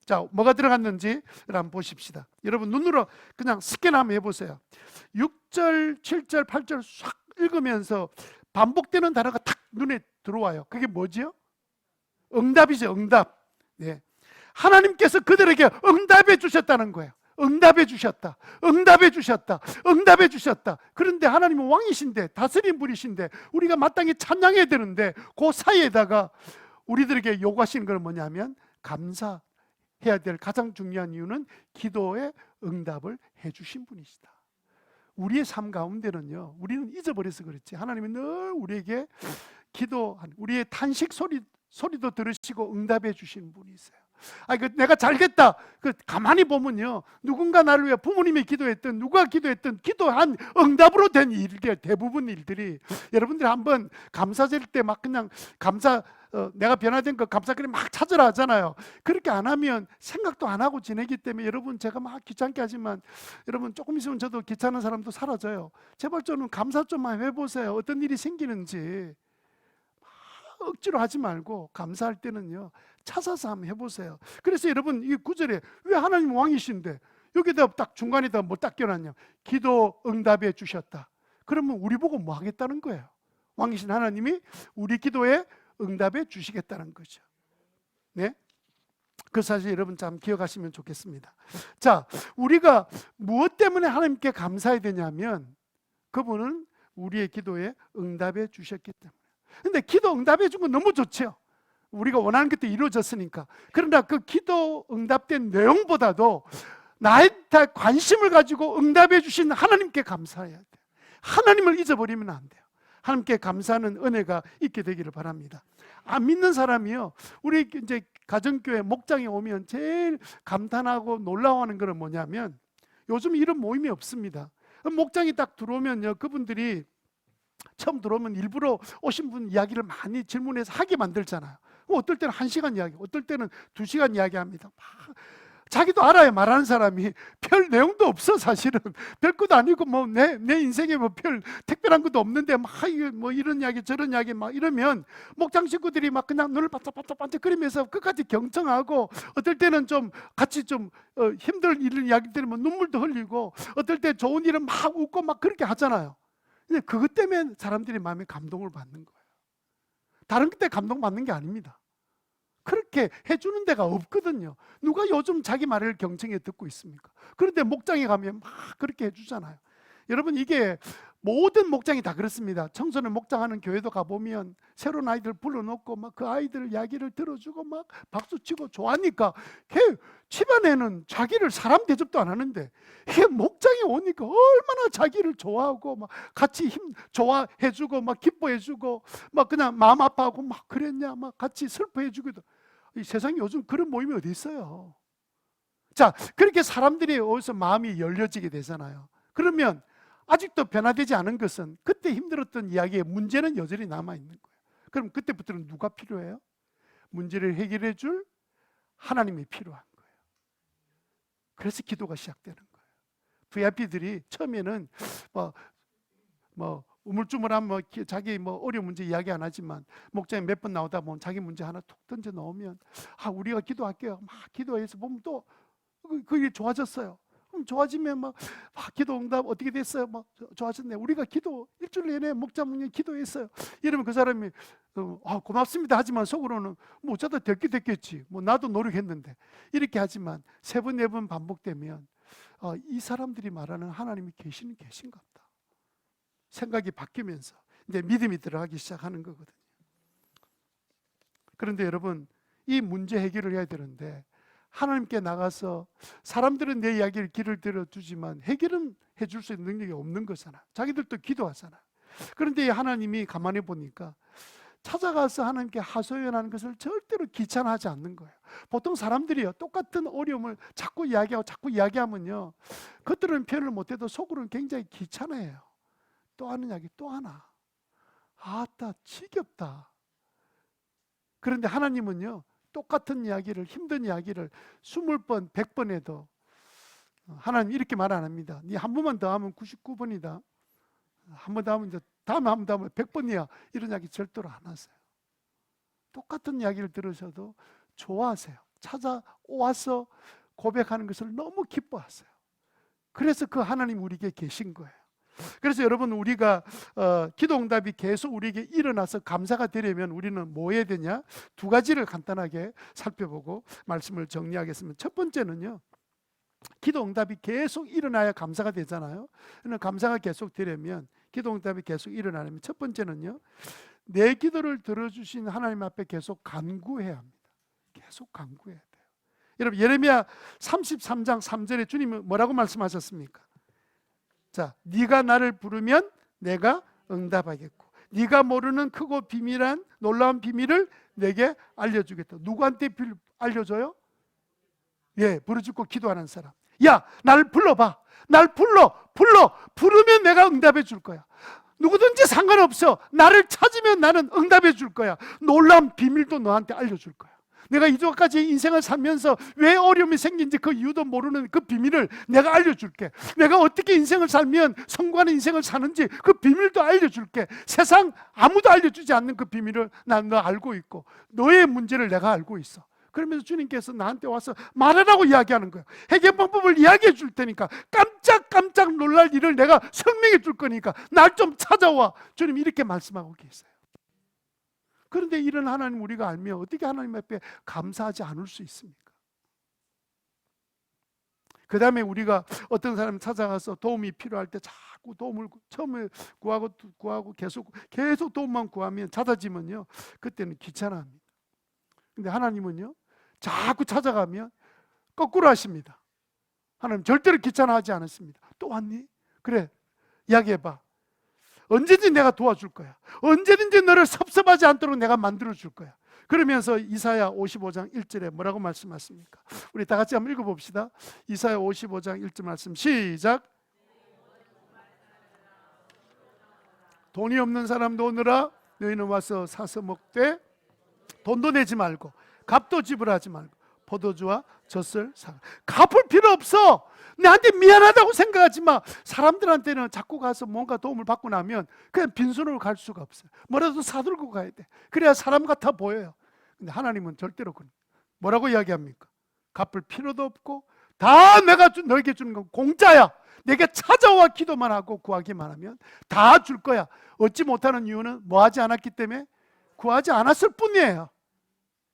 자, 뭐가 들어갔는지 한번 보십시다. 여러분 눈으로 그냥 스캔 한번 해보세요. 6절, 7절, 8절 싹 읽으면서 반복되는 단어가 탁 눈에 들어와요. 그게 뭐지요? 응답이죠. 응답. 네. 하나님께서 그들에게 응답해 주셨다는 거예요. 응답해 주셨다. 응답해 주셨다. 응답해 주셨다. 그런데 하나님은 왕이신데, 다스린 분이신데, 우리가 마땅히 찬양해야 되는데, 그 사이에다가 우리들에게 요구하시는 건 뭐냐면, 감사해야 될 가장 중요한 이유는 기도에 응답을 해 주신 분이시다. 우리의 삶 가운데는요, 우리는 잊어버려서 그렇지, 하나님은 늘 우리에게 우리의 탄식 소리도 들으시고 응답해 주시는 분이세요. 내가 잘 됐다. 가만히 보면요, 누군가 나를 위해 부모님이 기도했던, 누가 기도했던, 기도한 응답으로 된 일들, 대부분 일들이, 여러분들이 한번 감사절 때 막 그냥 내가 변화된 거 감사글이 막 찾으라 하잖아요. 그렇게 안 하면 생각도 안 하고 지내기 때문에, 여러분, 제가 막 귀찮게 하지만, 여러분 조금 있으면 저도 귀찮은 사람도 사라져요. 제발 좀 감사 좀만 해보세요. 어떤 일이 생기는지. 억지로 하지 말고 감사할 때는요, 찾아서 한번 해보세요. 그래서 여러분, 이 구절에 왜 하나님 왕이신데 여기다 딱 중간에다 뭐 딱 껴놨냐, 기도 응답해 주셨다. 그러면 우리 보고 뭐 하겠다는 거예요? 왕이신 하나님이 우리 기도에 응답해 주시겠다는 거죠. 네? 그 사실 여러분 참 기억하시면 좋겠습니다. 자, 우리가 무엇 때문에 하나님께 감사해야 되냐면, 그분은 우리의 기도에 응답해 주셨기 때문에. 근데 기도 응답해 준 건 너무 좋죠. 우리가 원하는 것도 이루어졌으니까. 그러나 그 기도 응답된 내용보다도 나한테 관심을 가지고 응답해 주신 하나님께 감사해야 돼요. 하나님을 잊어버리면 안 돼요. 하나님께 감사하는 은혜가 있게 되기를 바랍니다. 안 믿는 사람이요, 우리 이제 가정교회 목장에 오면 제일 감탄하고 놀라워하는 것은 뭐냐면, 요즘 이런 모임이 없습니다. 목장이 딱 들어오면요, 그분들이 처음 들어오면 일부러 오신 분 이야기를 많이 질문해서 하게 만들잖아요. 어떨 때는 1시간 이야기, 어떨 때는 2시간 이야기합니다. 자기도 알아요. 말하는 사람이 별 내용도 없어. 사실은 별 것도 아니고 내 인생에 별 특별한 것도 없는데 뭐 이런 이야기 저런 이야기 막 이러면, 목장 식구들이 막 그냥 눈을 반짝반짝 그리면서 끝까지 경청하고, 어떨 때는 좀 같이 좀 힘들 이런 이야기 들으면 눈물도 흘리고, 어떨 때 좋은 일은 막 웃고 막 그렇게 하잖아요. 근데 그것 때문에 사람들이 마음에 감동을 받는 거예요. 다른 것 때문에 감동받는 게 아닙니다. 그렇게 해주는 데가 없거든요. 누가 요즘 자기 말을 경청해 듣고 있습니까? 그런데 목장에 가면 막 그렇게 해주잖아요. 여러분, 이게 모든 목장이 다 그렇습니다. 청소년 목장하는 교회도 가보면 새로운 아이들 불러놓고 막 그 아이들 이야기를 들어주고 막 박수치고 좋아하니까, 집안에는 자기를 사람 대접도 안 하는데, 이게 목장에 오니까 얼마나 자기를 좋아하고 막 같이 좋아해주고 막 기뻐해주고 막 그냥 마음 아파하고 막 그랬냐, 막 같이 슬퍼해주기도. 이 세상에 요즘 그런 모임이 어디 있어요? 자, 그렇게 사람들이 어디서 마음이 열려지게 되잖아요. 그러면 아직도 변화되지 않은 것은 그때 힘들었던 이야기의 문제는 여전히 남아있는 거예요. 그럼 그때부터는 누가 필요해요? 문제를 해결해 줄 하나님이 필요한 거예요. 그래서 기도가 시작되는 거예요. VIP들이 처음에는 우물쭈물한 자기 어려운 문제 이야기 안 하지만, 목장에 몇 번 나오다 보면 자기 문제 하나 툭 던져 넣으면, 우리가 기도할게요. 막 기도해서 보면 또 그게 좋아졌어요. 그럼 좋아지면 기도 응답 어떻게 됐어요? 좋아졌네. 우리가 기도 일주일 내내 목자문에 기도했어요. 이러면 그 사람이 고맙습니다 하지만 속으로는 어쩌다 됐겠지. 나도 노력했는데. 이렇게 하지만 3번, 4번 반복되면 이 사람들이 말하는 하나님이 계신가 보다. 생각이 바뀌면서 이제 믿음이 들어가기 시작하는 거거든요. 그런데 여러분, 이 문제 해결을 해야 되는데, 하나님께 나가서 사람들은 내 이야기를 귀를 들어주지만 해결은 해줄 수 있는 능력이 없는 거잖아. 자기들도 기도하잖아. 그런데 하나님이 가만히 보니까 찾아가서 하나님께 하소연하는 것을 절대로 귀찮아하지 않는 거예요. 보통 사람들이요, 똑같은 어려움을 자꾸 이야기하면요, 겉으로는 표현을 못해도 속으로는 굉장히 귀찮아해요. 또 하는 이야기 또 하나. 아따 지겹다. 그런데 하나님은요, 똑같은 이야기를, 힘든 이야기를 20번, 100번 해도 하나님 이렇게 말 안 합니다. 네 한 번만 더 하면 99번이다. 한 번 더 하면 이제 다음에 한 번 더 하면 100번이야. 이런 이야기 절대로 안 하세요. 똑같은 이야기를 들으셔도 좋아하세요. 찾아와서 고백하는 것을 너무 기뻐하세요. 그래서 그 하나님 우리에게 계신 거예요. 그래서 여러분, 우리가 기도 응답이 계속 우리에게 일어나서 감사가 되려면 우리는 뭐 해야 되냐? 2가지를 간단하게 살펴보고 말씀을 정리하겠습니다. 첫 번째는요, 기도 응답이 계속 일어나야 감사가 되잖아요. 그러나 감사가 계속 되려면, 기도 응답이 계속 일어나려면 첫 번째는요, 내 기도를 들어주신 하나님 앞에 계속 간구해야 합니다. 계속 간구해야 돼요. 여러분, 예레미야 33장 3절에 주님은 뭐라고 말씀하셨습니까? 자, 네가 나를 부르면 내가 응답하겠고 네가 모르는 크고 비밀한 놀라운 비밀을 내게 알려주겠다. 누구한테 알려줘요? 예, 부르짖고 기도하는 사람. 야, 날 불러봐. 날 부르면 내가 응답해 줄 거야. 누구든지 상관없어. 나를 찾으면 나는 응답해 줄 거야. 놀라운 비밀도 너한테 알려줄 거야. 내가 이전까지 인생을 살면서 왜 어려움이 생긴지 그 이유도 모르는 그 비밀을 내가 알려줄게. 내가 어떻게 인생을 살면 성공하는 인생을 사는지 그 비밀도 알려줄게. 세상 아무도 알려주지 않는 그 비밀을 난 너 알고 있고 너의 문제를 내가 알고 있어. 그러면서 주님께서 나한테 와서 말하라고 이야기하는 거예요. 해결 방법을 이야기해 줄 테니까, 깜짝 놀랄 일을 내가 설명해 줄 거니까 날 좀 찾아와. 주님 이렇게 말씀하고 계세요. 그런데 이런 하나님 우리가 알면 어떻게 하나님 앞에 감사하지 않을 수 있습니까? 그 다음에 우리가 어떤 사람 찾아가서 도움이 필요할 때 자꾸 도움을 처음에 구하고 계속 도움만 구하면 잦아지면요, 그때는 귀찮아합니다. 근데 하나님은요, 자꾸 찾아가면 거꾸로 하십니다. 하나님 절대로 귀찮아하지 않았습니다. 또 왔니? 그래, 이야기해봐. 언제든지 내가 도와줄 거야. 언제든지 너를 섭섭하지 않도록 내가 만들어줄 거야. 그러면서 이사야 55장 1절에 뭐라고 말씀하십니까? 우리 다 같이 한번 읽어봅시다. 이사야 55장 1절 말씀 시작. 돈이 없는 사람도 오너라. 너희는 와서 사서 먹되 돈도 내지 말고 값도 지불하지 말고 포도주와 젖을 사. 갚을 필요 없어. 나한테 미안하다고 생각하지 마. 사람들한테는 자꾸 가서 뭔가 도움을 받고 나면 그냥 빈손으로 갈 수가 없어요. 뭐라도 사들고 가야 돼. 그래야 사람 같아 보여요. 근데 하나님은 절대로 뭐라고 이야기합니까? 갚을 필요도 없고 다 내가 너에게 주는 건 공짜야. 내게 찾아와 기도만 하고 구하기만 하면 다 줄 거야. 얻지 못하는 이유는 뭐 하지 않았기 때문에? 구하지 않았을 뿐이에요.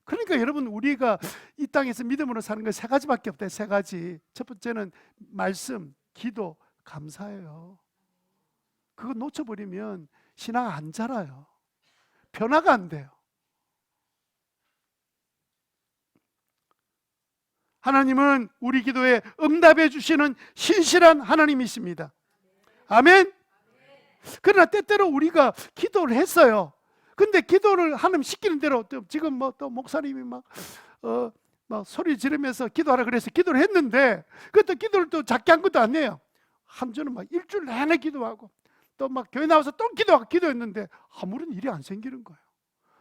그러니까 여러분, 우리가 이 땅에서 믿음으로 사는 건 세 가지밖에 없다. 세 가지. 첫 번째는 말씀, 기도, 감사예요. 그거 놓쳐버리면 신앙 안 자라요. 변화가 안 돼요. 하나님은 우리 기도에 응답해 주시는 신실한 하나님이십니다. 아멘. 그러나 때때로 우리가 기도를 했어요. 근데 기도를 하나님 시키는 대로, 지금 또 목사님이 막 소리 지르면서 기도하라 그래서 기도를 했는데, 그것도 기도를 또 작게 한 것도 아니에요. 한 주는 막 일주일 내내 기도하고 또 막 교회 나와서 또 기도했는데 아무런 일이 안 생기는 거예요.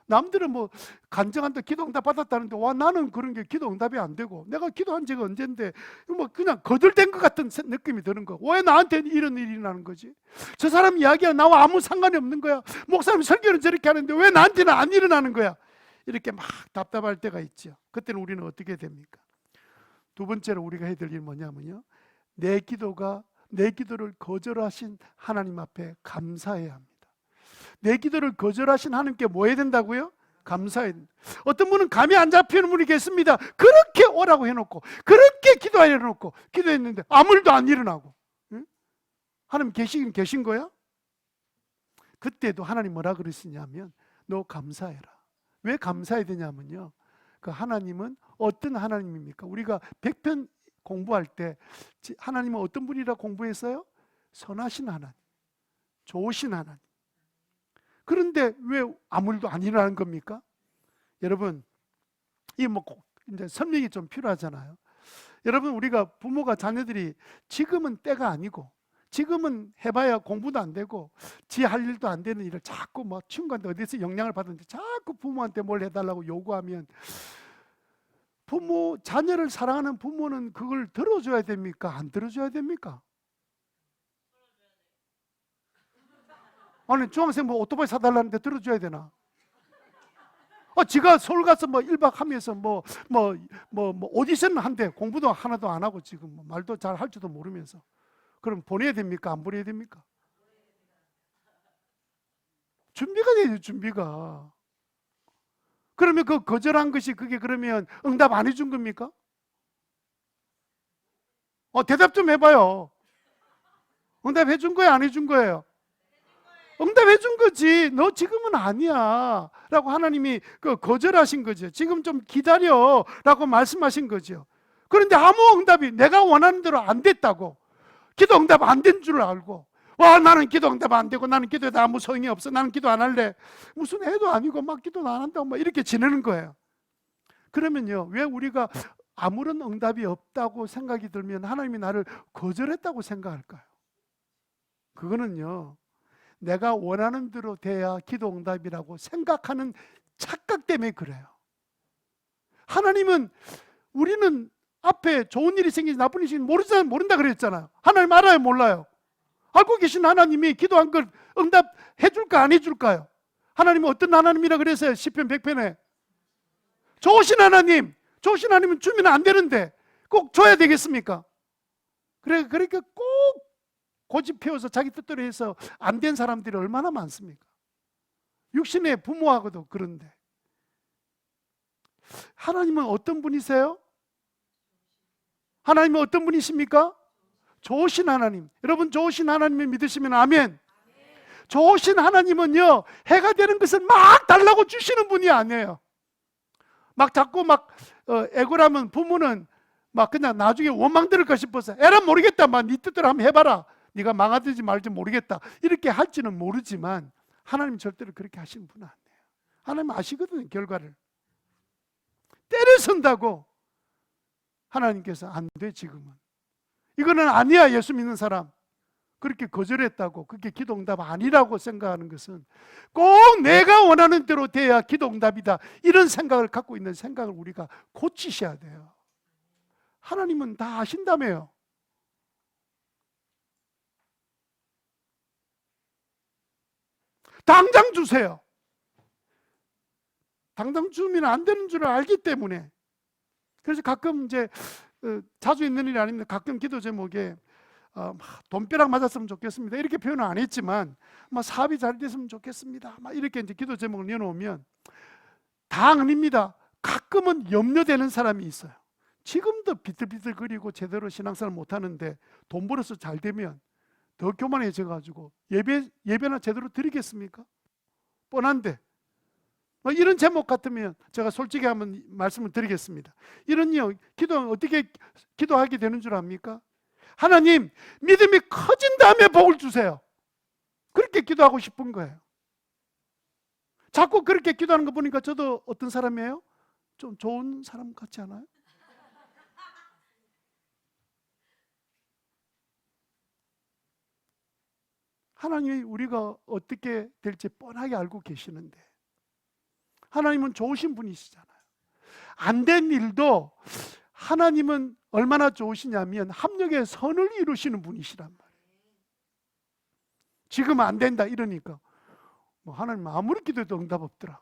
남들은 뭐 간증한다 기도 응답 받았다는데, 와, 나는 그런 게 기도 응답이 안 되고 내가 기도한 지가 언젠데 뭐 그냥 거들된 것 같은 느낌이 드는 거야. 왜 나한테는 이런 일이 일어나는 거지? 저 사람 이야기가 나와 아무 상관이 없는 거야. 목사님 설교는 저렇게 하는데 왜 나한테는 안 일어나는 거야? 이렇게 막 답답할 때가 있죠. 그때는 우리는 어떻게 됩니까? 두 번째로 우리가 해야 될 일은 뭐냐면요, 내 기도를 거절하신 하나님 앞에 감사해야 합니다. 내 기도를 거절하신 하나님께 뭐 해야 된다고요? 감사해야 된다. 어떤 분은 감이 안 잡히는 분이 계십니다. 그렇게 오라고 해놓고 그렇게 기도하려 해놓고 기도했는데 아무 일도 안 일어나고, 응? 하나님 계시긴 계신 거야? 그때도 하나님 뭐라 그러시냐면 너 감사해라. 왜 감사해야 되냐면요, 그 하나님은 어떤 하나님입니까? 우리가 100편 공부할 때 하나님은 어떤 분이라 공부했어요? 선하신 하나님, 좋으신 하나님. 그런데 왜 아무 일도 안 일어나는 겁니까? 여러분, 이 뭐 이제 설명이 좀 필요하잖아요. 여러분, 우리가 부모가 자녀들이 지금은 때가 아니고 지금은 해봐야 공부도 안 되고 지 할 일도 안 되는 일을 자꾸 뭐 친구한테 어디서 영향을 받는데 자꾸 부모한테 뭘 해달라고 요구하면, 자녀를 사랑하는 부모는 그걸 들어줘야 됩니까? 안 들어줘야 됩니까? 아니, 중학생 뭐 오토바이 사달라는데 들어줘야 되나? 지가 서울 가서 뭐 1박 하면서 뭐 오디션 한대, 공부도 하나도 안 하고 지금 뭐 말도 잘 할 줄도 모르면서, 그럼 보내야 됩니까? 안 보내야 됩니까? 준비가 돼야죠, 준비가. 그러면 그 거절한 것이 그게 그러면 응답 안 해준 겁니까? 대답 좀 해봐요. 응답해 준 거예요? 안 해준 거예요? 응답해 준 거지. 너 지금은 아니야 라고 하나님이 거절하신 거죠. 지금 좀 기다려 라고 말씀하신 거죠. 그런데 아무 응답이 내가 원하는 대로 안 됐다고, 기도 응답 안 된 줄 알고, 와 나는 기도 응답 안 되고 나는 기도에 아무 소용이 없어, 나는 기도 안 할래, 무슨 애도 아니고 막 기도 안 한다고 막 이렇게 지내는 거예요. 그러면요, 왜 우리가 아무런 응답이 없다고 생각이 들면 하나님이 나를 거절했다고 생각할까요? 그거는요, 내가 원하는 대로 돼야 기도 응답이라고 생각하는 착각 때문에 그래요. 하나님은, 우리는 앞에 좋은 일이 생기지 나쁜 일이 생기지 모른다 그랬잖아요. 하나님 알아요, 몰라요? 알고 계신 하나님이 기도한 걸 응답해 줄까 안 해줄까요? 하나님은 어떤 하나님이라 그랬어요? 시편 100편에 좋으신 하나님, 좋으신 하나님은 주면 안 되는데 꼭 줘야 되겠습니까? 그러니까 꼭 고집 피워서 자기 뜻대로 해서 안 된 사람들이 얼마나 많습니까? 육신의 부모하고도 그런데. 하나님은 어떤 분이세요? 하나님은 어떤 분이십니까? 좋으신 하나님. 여러분, 좋으신 하나님을 믿으시면 아멘. 좋으신 하나님은요, 해가 되는 것을 막 달라고 주시는 분이 아니에요. 막 자꾸 애고라면 부모는 막 그냥 나중에 원망 들을까 싶어서 애란 모르겠다, 막 네 뜻대로 한번 해봐라, 네가 망하든지 말지 모르겠다, 이렇게 할지는 모르지만 하나님 절대로 그렇게 하시는 분은 아니에요. 하나님 아시거든요, 결과를. 때를 선다고 하나님께서 안 돼, 지금은 이거는 아니야. 예수 믿는 사람 그렇게 거절했다고 그게 기도 응답 아니라고 생각하는 것은 꼭 내가 원하는 대로 돼야 기도 응답이다, 이런 생각을 갖고 있는 생각을 우리가 고치셔야 돼요. 하나님은 다 아신다며요. 당장 주세요. 당장 주면 안 되는 줄 알기 때문에. 그래서 가끔 이제 자주 있는 일이 아닙니다. 가끔 기도 제목에 돈벼락 맞았으면 좋겠습니다, 이렇게 표현은 안 했지만 사업이 잘 됐으면 좋겠습니다, 이렇게 이제 기도 제목을 내놓으면 다 아닙니다. 가끔은 염려되는 사람이 있어요. 지금도 비틀비틀거리고 제대로 신앙생활 못하는데 돈 벌어서 잘 되면 더 교만해져 가지고 예배나 제대로 드리겠습니까? 뻔한데. 이런 제목 같으면 제가 솔직히 한번 말씀을 드리겠습니다. 이런요, 기도 어떻게 기도하게 되는 줄 압니까? 하나님, 믿음이 커진 다음에 복을 주세요. 그렇게 기도하고 싶은 거예요. 자꾸 그렇게 기도하는 거 보니까 저도 어떤 사람이에요? 좀 좋은 사람 같지 않아요? 하나님이 우리가 어떻게 될지 뻔하게 알고 계시는데, 하나님은 좋으신 분이시잖아요. 안 된 일도 하나님은 얼마나 좋으시냐면 합력의 선을 이루시는 분이시란 말이에요. 지금 안 된다 이러니까 하나님 아무리 기도해도 응답 없더라.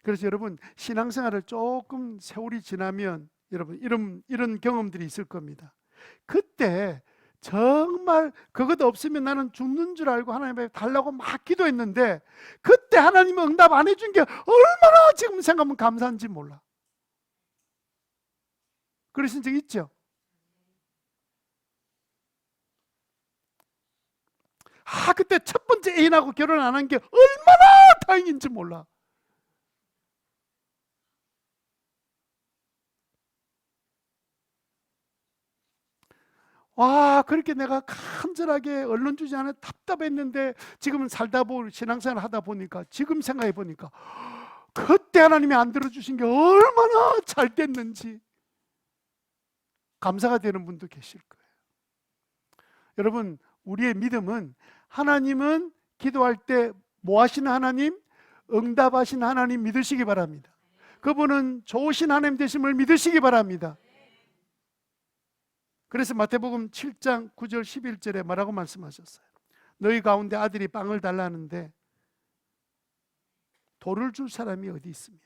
그래서 여러분, 신앙생활을 조금 세월이 지나면 여러분 이런 경험들이 있을 겁니다. 그때 정말 그것도 없으면 나는 죽는 줄 알고 하나님 앞에 달라고 막 기도했는데 그때 하나님은 응답 안 해준 게 얼마나 지금 생각하면 감사한지 몰라. 그러신 적 있죠? 그때 첫 번째 애인하고 결혼 안 한 게 얼마나 다행인지 몰라. 그렇게 내가 간절하게 언론 주지 않아 답답했는데 지금은 살다 보니, 신앙생활 하다 보니까 지금 생각해 보니까 그때 하나님이 안 들어주신 게 얼마나 잘 됐는지 감사가 되는 분도 계실 거예요. 여러분, 우리의 믿음은 하나님은 기도할 때 뭐 하시는 하나님? 응답하신 하나님 믿으시기 바랍니다. 그분은 좋으신 하나님 되심을 믿으시기 바랍니다. 그래서 마태복음 7장 9절 11절에 뭐라고 말씀하셨어요? 너희 가운데 아들이 빵을 달라는데 돌을 줄 사람이 어디 있으며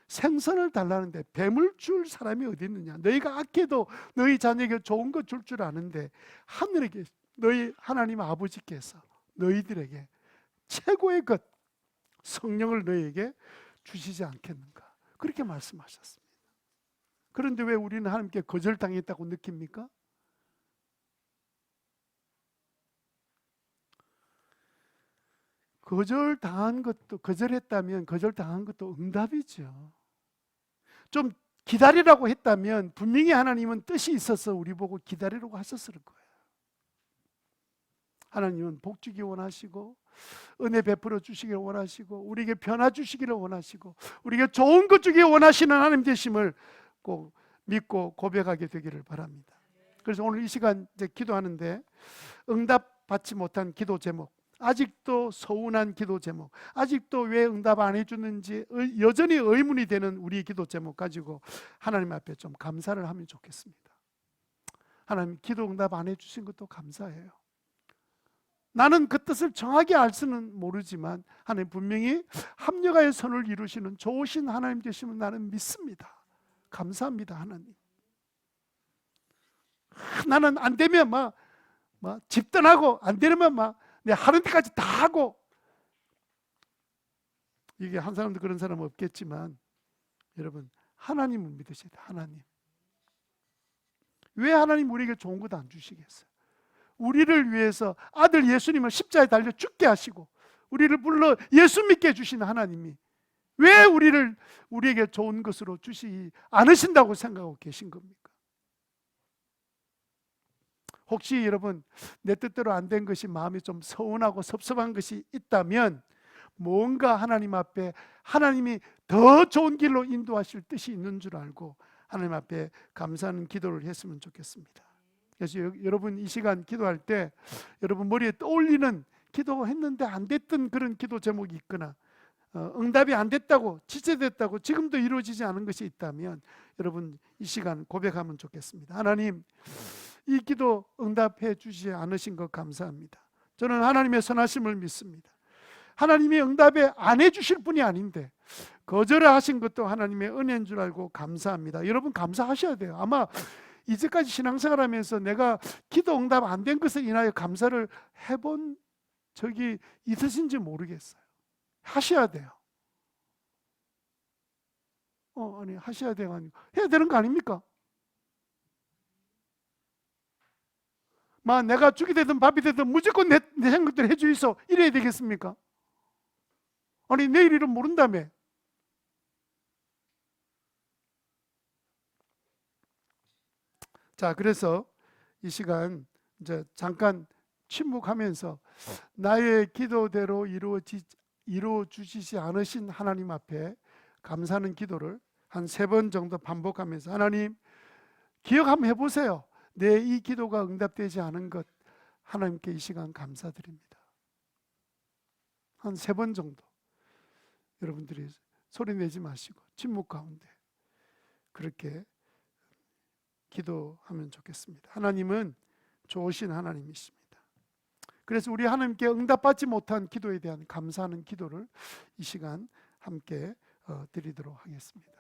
생선을 달라는데 뱀을 줄 사람이 어디 있느냐? 너희가 악해도 너희 자녀에게 좋은 것 줄 줄 아는데 하늘에 너희 하나님 아버지께서 너희들에게 최고의 것 성령을 너희에게 주시지 않겠는가? 그렇게 말씀하셨습니다. 그런데 왜 우리는 하나님께 거절당했다고 느낍니까? 거절했다면 거절당한 것도 응답이죠. 좀 기다리라고 했다면 분명히 하나님은 뜻이 있어서 우리 보고 기다리라고 하셨을 거예요. 하나님은 복 주기 원하시고 은혜 베풀어 주시기를 원하시고 우리에게 변화 주시기를 원하시고 우리에게 좋은 것 주기 원하시는 하나님 되심을 꼭 믿고 고백하게 되기를 바랍니다. 그래서 오늘 이 시간 이제 기도하는데 응답받지 못한 기도 제목, 아직도 서운한 기도 제목, 아직도 왜 응답 안 해주는지 여전히 의문이 되는 우리 기도 제목 가지고 하나님 앞에 좀 감사를 하면 좋겠습니다. 하나님, 기도 응답 안 해주신 것도 감사해요. 나는 그 뜻을 정확히 알 수는 모르지만 하나님 분명히 합력하여 선을 이루시는 좋으신 하나님 되심을 나는 믿습니다. 감사합니다. 하나님. 나는 안 되면 막 집 떠나고 안 되면 막 내 하는 데까지 다 하고, 이게 한 사람도 그런 사람 없겠지만 여러분, 하나님을 믿으셔야 돼요. 하나님. 왜 하나님 우리에게 좋은 것 안 주시겠어요? 우리를 위해서 아들 예수님을 십자가에 달려 죽게 하시고 우리를 불러 예수 믿게 해주신 하나님이 왜 우리에게 좋은 것으로 주시지 않으신다고 생각하고 계신 겁니까? 혹시 여러분 내 뜻대로 안 된 것이 마음이 좀 서운하고 섭섭한 것이 있다면 뭔가 하나님 앞에 하나님이 더 좋은 길로 인도하실 뜻이 있는 줄 알고 하나님 앞에 감사하는 기도를 했으면 좋겠습니다. 그래서 여러분 이 시간 기도할 때 여러분 머리에 떠올리는 기도했는데 안 됐던 그런 기도 제목이 있거나 응답이 안 됐다고, 지체됐다고, 지금도 이루어지지 않은 것이 있다면 여러분 이 시간 고백하면 좋겠습니다. 하나님, 이 기도 응답해 주시지 않으신 것 감사합니다. 저는 하나님의 선하심을 믿습니다. 하나님이 응답에 안 해주실 분이 아닌데 거절하신 것도 하나님의 은혜인 줄 알고 감사합니다. 여러분 감사하셔야 돼요. 아마 이제까지 신앙생활하면서 내가 기도 응답 안 된 것을 인하여 감사를 해본 적이 있으신지 모르겠어요. 하셔야 돼요. 아니 하셔야 돼요. 아니 해야 되는 거 아닙니까? 내가 죽이 되든 밥이 되든 무조건 내 생각대로 해주이소 이래야 되겠습니까? 아니 내일 일은 모른다며. 자, 그래서 이 시간 이제 잠깐 침묵하면서 나의 기도대로 이루어 주시지 않으신 하나님 앞에 감사하는 기도를 한 3번 정도 반복하면서 하나님 기억 한번 해보세요. 내 이 기도가 응답되지 않은 것 하나님께 이 시간 감사드립니다. 한 3번 정도 여러분들이 소리 내지 마시고 침묵 가운데 그렇게 기도하면 좋겠습니다. 하나님은 좋으신 하나님이십니다. 그래서 우리 하나님께 응답받지 못한 기도에 대한 감사하는 기도를 이 시간 함께 드리도록 하겠습니다.